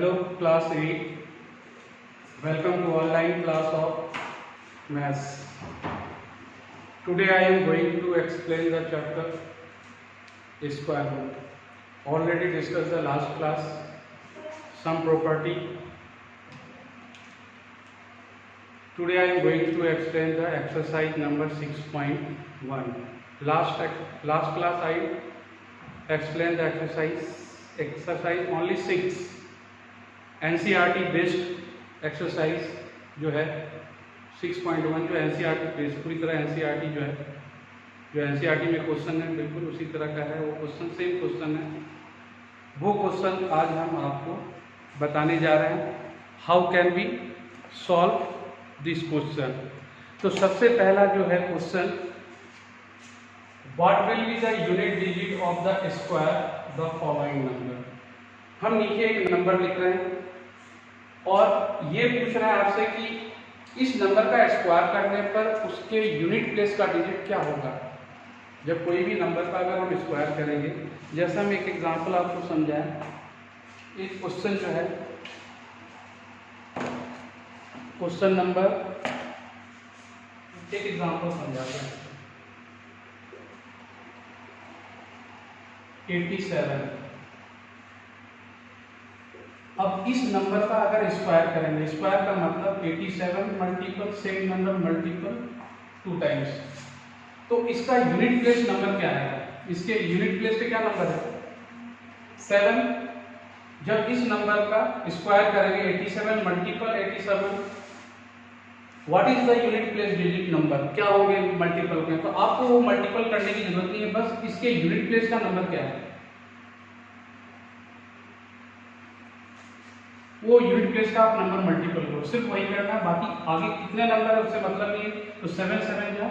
Hello class 8, welcome to online class of maths. Today I am going to explain the chapter square root. Already discussed the last class, some property. Today I am going to explain the exercise number 6.1. Last class I explained the exercise only 6 NCERT based exercise जो है 6.1 जो NCERT based पूरी तरह NCERT जो NCERT में question है बिल्कुल उसी तरह का है। वो क्वेश्चन सेम क्वेश्चन है। वो क्वेश्चन आज हम आपको बताने जा रहे हैं। How can we solve this question. तो सबसे पहला जो है question, what will be the unit digit of the square the following number. हम नीचे एक नंबर लिख रहे हैं और ये पूछ रहा है आपसे कि इस नंबर का स्क्वायर करने पर उसके यूनिट प्लेस का डिजिट क्या होगा। जब कोई भी नंबर का अगर हम स्क्वायर करेंगे, जैसा हम एक एग्जांपल आपको समझाएं, एक क्वेश्चन जो है क्वेश्चन नंबर, एक एग्जांपल समझाते हैं 87। अब इस नंबर का अगर स्क्वायर करेंगे, स्क्वायर का मतलब 87 multiple same number multiple 2 times, तो इसका यूनिट प्लेस नंबर क्या है। इसके यूनिट प्लेस पे क्या नंबर है 7। जब इस नंबर का स्क्वायर करेंगे 87 multiple 87, what is the unit place digit number, क्या होंगे मल्टीपल में। तो आपको वो मल्टीपल करने की जरूरत नहीं है, बस इसके यूनिट प्लेस का नंबर क्या है वो यूनिट प्लेस का आप नंबर मल्टीपल करो, सिर्फ वही करना है। बाकी आगे कितने नंबर है उससे मतलब नहीं है। तो 7 7 या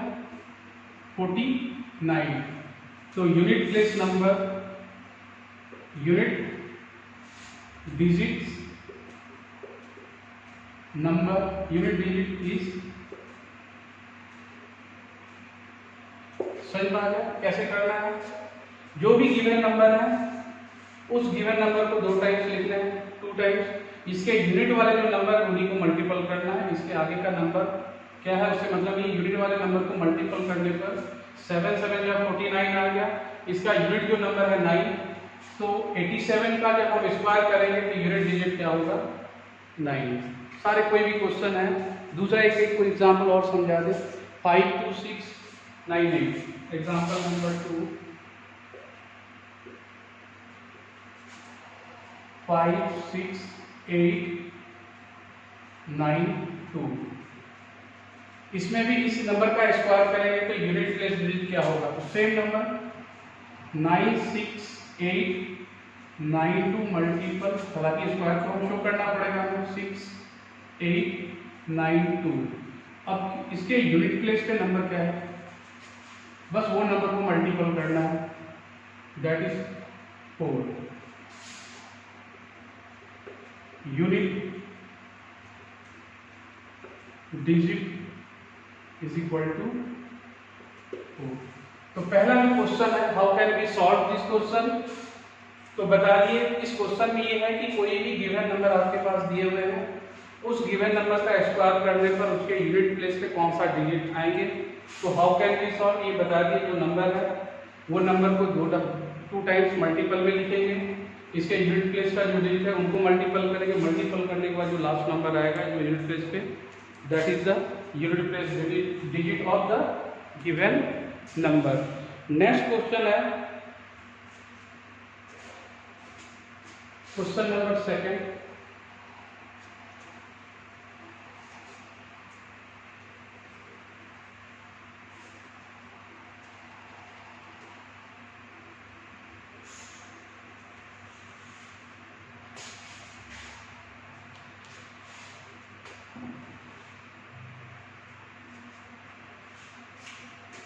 49। तो unit place number, unit digit number, unit digit is, समझ में आ गया कैसे करना है। जो भी गिवन नंबर है उस गिवन नंबर को 2 टाइम्स लिखना है, 2 टाइम्स। इसके यूनिट वाले जो नंबर है उन्हीं को मल्टीपल करना है। इसके आगे का नंबर क्या है उससे मतलब ये यूनिट वाले नंबर को मल्टीपल करने पर 7 7 या 49 आ गया। इसका यूनिट जो नंबर है 9, तो 87 का जब हम स्क्वायर करेंगे तो यूनिट डिजिट क्या होगा 9। सारे कोई भी क्वेश्चन है। दूसरा एक कोई एग्जाम्पल और समझा दे, 5 2 6 9 8। Example number 2, 5 6 8 9 2। इसमें भी इस नंबर का स्क्वायर करेंगे तो यूनिट प्लेस डिजिट क्या होगा। तो सेम नंबर 9 6 8 9 2 मल्टीपल, हालांकि स्क्वायर को हम शो करना पड़ेगा हमें, 6 8 9 2। अब इसके यूनिट प्लेस पे नंबर क्या है, बस वो नंबर को मल्टीपल करना है, that is 4। Unit digit is equal to 4। तो पहला जो क्वेश्चन है, how can we solve this question. तो बता दिए इस क्वेश्चन में ये है कि कोई भी गिवन नंबर आपके पास दिए हुए हैं, उस गिवन नंबर का स्क्वायर करने पर उसके यूनिट प्लेस पे कौन सा डिजिट आएंगे। तो हाउ कैन वी सॉल्व, ये बता दिए जो नंबर है वो नंबर को 2 टाइम्स मल्टीपल में लिखेंगे। इसके यूनिट प्लेस का जो डिजिट है उनको मल्टीपल करेंगे। मल्टीपल करने के बाद जो लास्ट नंबर आएगा जो यूनिट प्लेस पे, that is the unit place digit of the given number. Next question है question number 2।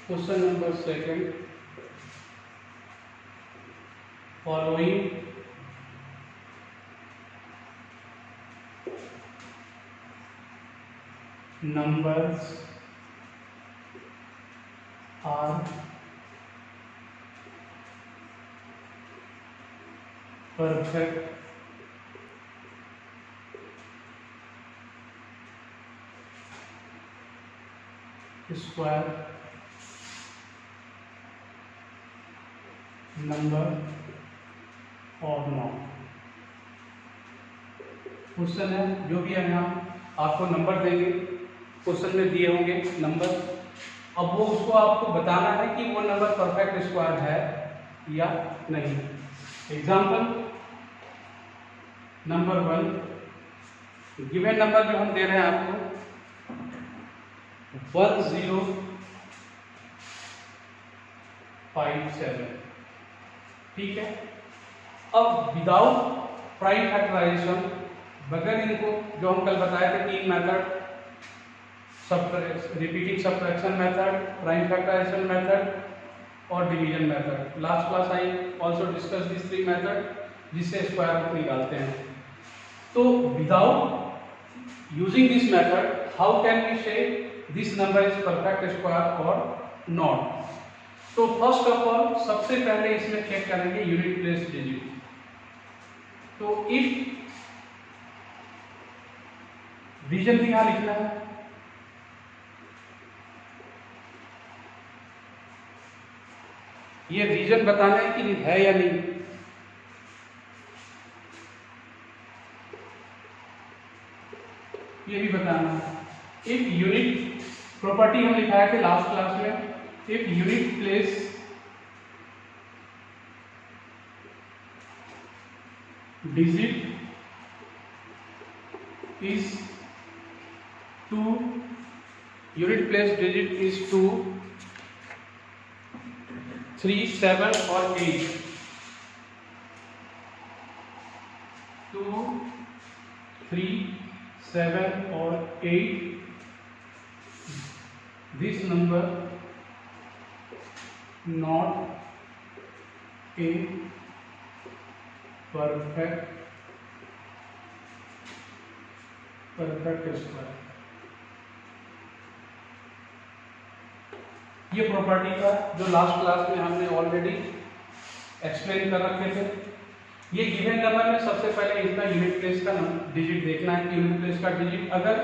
Question number 2, following numbers are perfect square number और नॉट। क्वेश्चन है, जो भी है हम आपको नंबर देंगे, क्वेश्चन में दिए होंगे नंबर, अब वो उसको आपको बताना है कि वो नंबर परफेक्ट स्क्वायर है या नहीं। एग्जाम्पल नंबर 1, गिवन नंबर जो हम दे रहे हैं आपको 1057, ठीक है। अब विदाउट प्राइम फैक्टराइजेशन, बगैर इनको जो हम कल बताए थे 3 method, repeating subtraction method, prime factorisation method और division method. Last class I also discuss this 3 method जिससे स्क्वायर रूट निकालते हैं। तो without using this method how can we say this number is perfect square और not. तो first of all सबसे पहले इसमें चेक करेंगे यूनिट प्लेस डिजिट। तो इफ रीजन भी यहां लिखना है, ये रीजन बताना है कि है या नहीं। ये भी बताना है। इफ यूनिट प्रॉपर्टी हम लिखाए थे लास्ट क्लास में, if unit place digit is 2, unit place digit is 2, 3, 7 और 8, 2, 3, 7 और 8, this number not a perfect square. ये प्रॉपर्टी का जो लास्ट क्लास में हमने ऑलरेडी एक्सप्लेन कर रखे थे। ये गिवन नंबर में सबसे पहले इसका यूनिट प्लेस का डिजिट देखना है कि यूनिट प्लेस का डिजिट अगर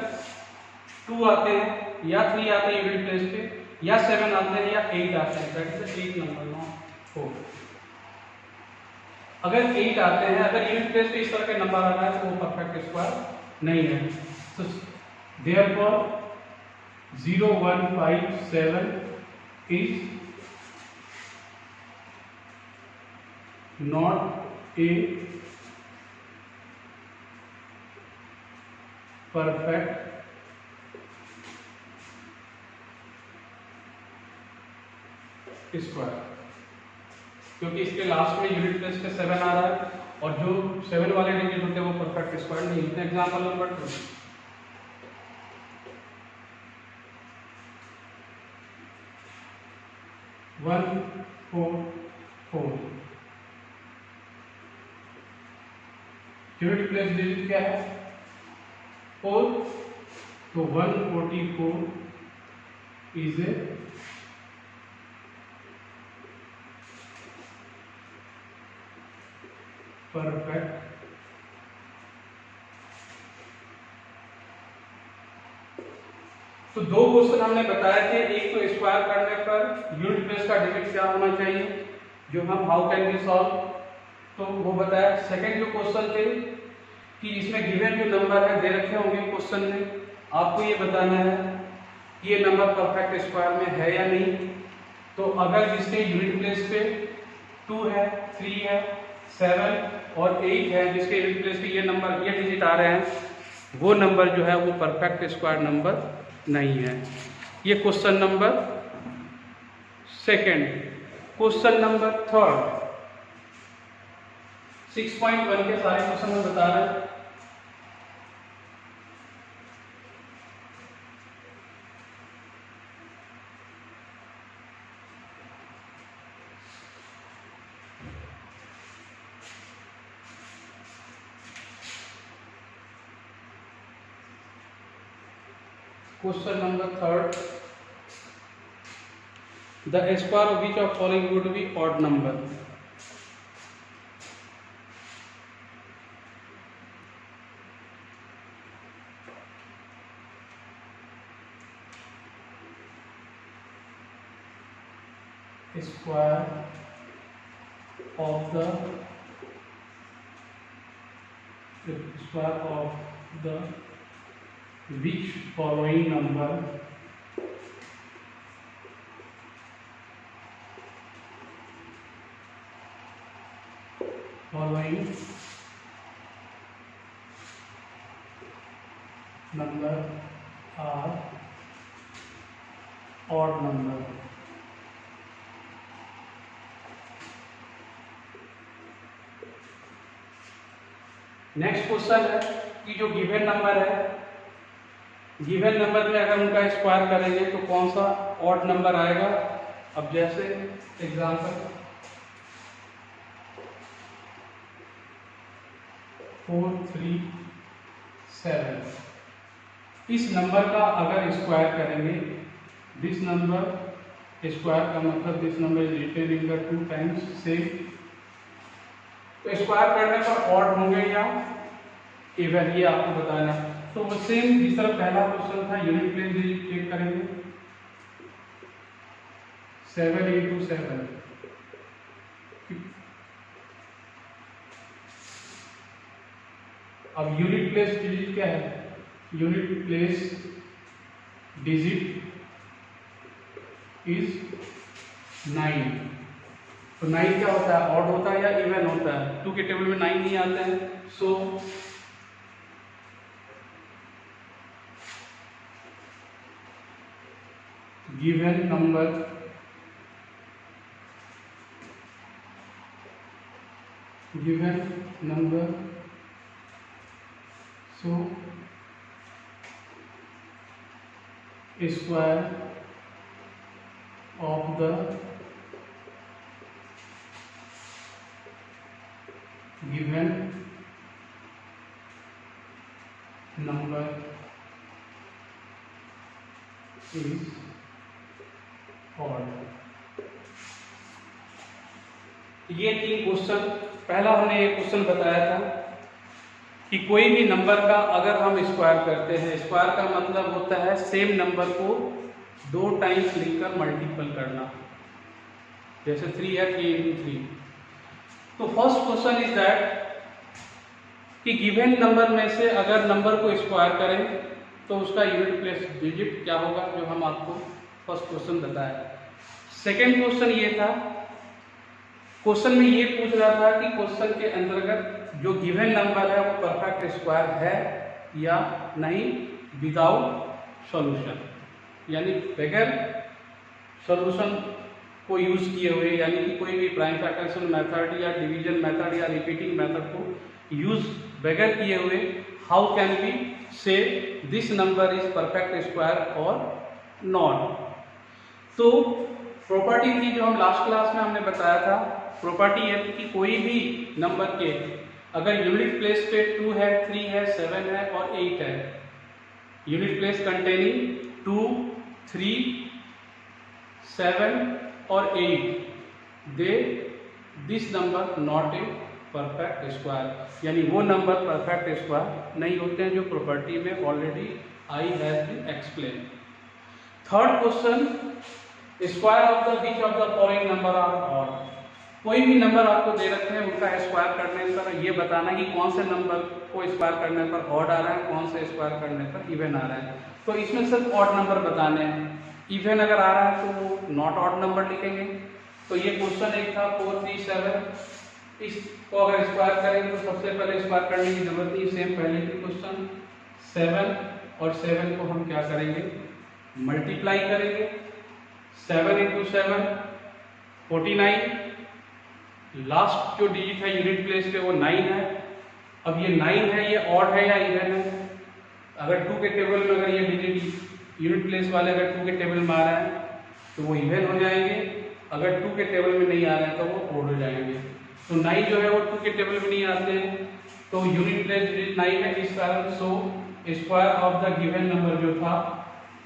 2 आते हैं या 3 आते हैं यूनिट प्लेस पे, या 7 आते हैं या 8 आते हैं, that is the 8 number, not 4। अगर 8 आते हैं, अगर यूनिट प्लेस पे इस तरह के नंबर आ रहा है तो वो परफेक्ट स्क्वायर नहीं है। तो therefore 0157 is not a perfect square, क्योंकि इसके लास्ट में यूनिट प्लेस पे 7 आ रहा है और जो 7 वाले डिजिट होते हैं वो परफेक्ट स्क्वायर नहीं होते। Example number 2, 144, unit place digit क्या है 4, तो 144 इज ए परफेक्ट तो 2 क्वेश्चन हमने बताए थे। एक तो स्क्वायर करने पर यूनिट प्लेस का डिजिट क्या होना चाहिए, जो हम हाउ कैन बी सॉल्व, तो वो बताया। सेकंड जो क्वेश्चन थे कि इसमें गिवन जो नंबर है दे रखे होंगे क्वेश्चन में, आपको ये बताना है कि ये नंबर परफेक्ट स्क्वायर में है या नहीं। तो अगर जिसके यूनिट प्लेस पे 2 है, 3 है, 7 और 8 है, जिसके यूनिट प्लेस पे ये नंबर, ये डिजिट आ रहे हैं, वो नंबर जो है वो परफेक्ट स्क्वायर नंबर नहीं है। ये question number second. Question number third, 6.1 के सारे क्वेश्चन हम बता रहे हैं। Question number third, the square of which of following would be odd number? Square of the which following number are odd number. Next question है कि जो given number है, गिवन नंबर में अगर उनका स्क्वायर करेंगे तो कौन सा ऑड नंबर आएगा। अब जैसे एग्जांपल 4 3 7, इस नंबर का अगर स्क्वायर करेंगे, दिस नंबर स्क्वायर का मतलब this number is written in the 2 times same, तो स्क्वायर करने पर ऑड होंगे या इवन, ये आपको बताना है। तो वो सेम जिस तरह पहला क्वेश्चन था, यूनिट प्लेस डिजिट चेक करेंगे 7 × 7, अब यूनिट प्लेस डिजिट क्या है, यूनिट प्लेस डिजिट इज 9, तो 9 क्या होता है, ऑड होता है या इवन होता है। 2 के टेबल में 9 नहीं आते हैं, so given number so square of the given number is odd। ये 3 क्वेश्चन, पहला हमने एक क्वेश्चन बताया था कि कोई भी नंबर का अगर हम स्क्वायर करते हैं, स्क्वायर का मतलब होता है सेम नंबर को 2 टाइम्स लिखकर मल्टीपल करना, जैसे 3 है 3 × 3। तो फर्स्ट क्वेश्चन इज दैट कि गिवन नंबर में से अगर नंबर को स्क्वायर करें तो उसका यूनिट प्लेस डिजिट क्या होगा, जो हम आपको फर्स्ट क्वेश्चन बताया। सेकंड क्वेश्चन ये था, क्वेश्चन में ये पूछ रहा था कि क्वेश्चन के अंतर्गत जो गिवन नंबर है वो परफेक्ट स्क्वायर है या नहीं विदाउट सॉल्यूशन, यानी बगैर सॉल्यूशन को यूज किए हुए, यानी कि कोई भी प्राइम फैक्टराइजेशन मेथड या डिवीजन मेथड या रिपीटिंग मेथड को यूज बगैर किए हुए, how can we say this number is perfect square और नॉट। तो प्रॉपर्टी थी जो हम लास्ट क्लास में हमने बताया था, प्रॉपर्टी है कि कोई भी नंबर के अगर यूनिट प्लेस पे 2 है 3 है 7 है और 8 है, यूनिट प्लेस कंटेनिंग 2 3 7 और 8, दे this number not a perfect square, यानी वो नंबर परफेक्ट स्क्वायर नहीं होते हैं, जो प्रॉपर्टी में already I has been explain. Third question, square of the which of the following number are odd. कोई भी नंबर आपको दे रखे हैं, उनका स्क्वायर करने पर ये बताना कि कौन से नंबर को स्क्वायर करने पर ऑड आ रहा है, कौन से स्क्वायर करने पर इवन आ रहा है। तो इसमें सिर्फ ऑड नंबर बताने हैं, इवन अगर आ रहा है तो वो नॉट ऑड नंबर लिखेंगे। तो ये क्वेश्चन एक था 4 3 7, इसको अगर स्क्वायर करेंगे तो सबसे पहले स्क्वायर करने की जरूरत नहीं, सेम पहले की क्वेश्चन 7 और 7 को हम क्या करेंगे, मल्टीप्लाई करेंगे। 7 × 7 49, लास्ट जो डिजिट है यूनिट प्लेस पे वो 9 है। अब ये 9 है, ये ऑड है या इवन है। अगर 2 के टेबल में अगर ये डिजिट यूनिट प्लेस वाले अगर 2 के टेबल में आ रहा है तो वो इवन हो जाएंगे, अगर 2 के टेबल में नहीं आ रहे हैं तो वो ऑड हो जाएंगे। तो 9 जो है वो 2 के टेबल में नहीं आते हैं, तो यूनिट प्लेस डिजिट 9 है, इस कारण so square of the given number जो था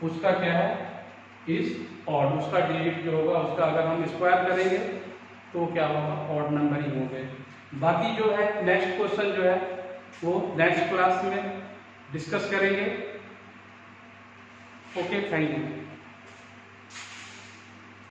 उसका क्या है, इज ऑड। उसका डिजिट जो होगा उसका अगर हम स्क्वायर करेंगे तो क्या होगा, ऑड नंबर ही होंगे। बाकी जो है नेक्स्ट क्वेश्चन जो है वो नेक्स्ट क्लास में डिस्कस करेंगे। Okay, thank you.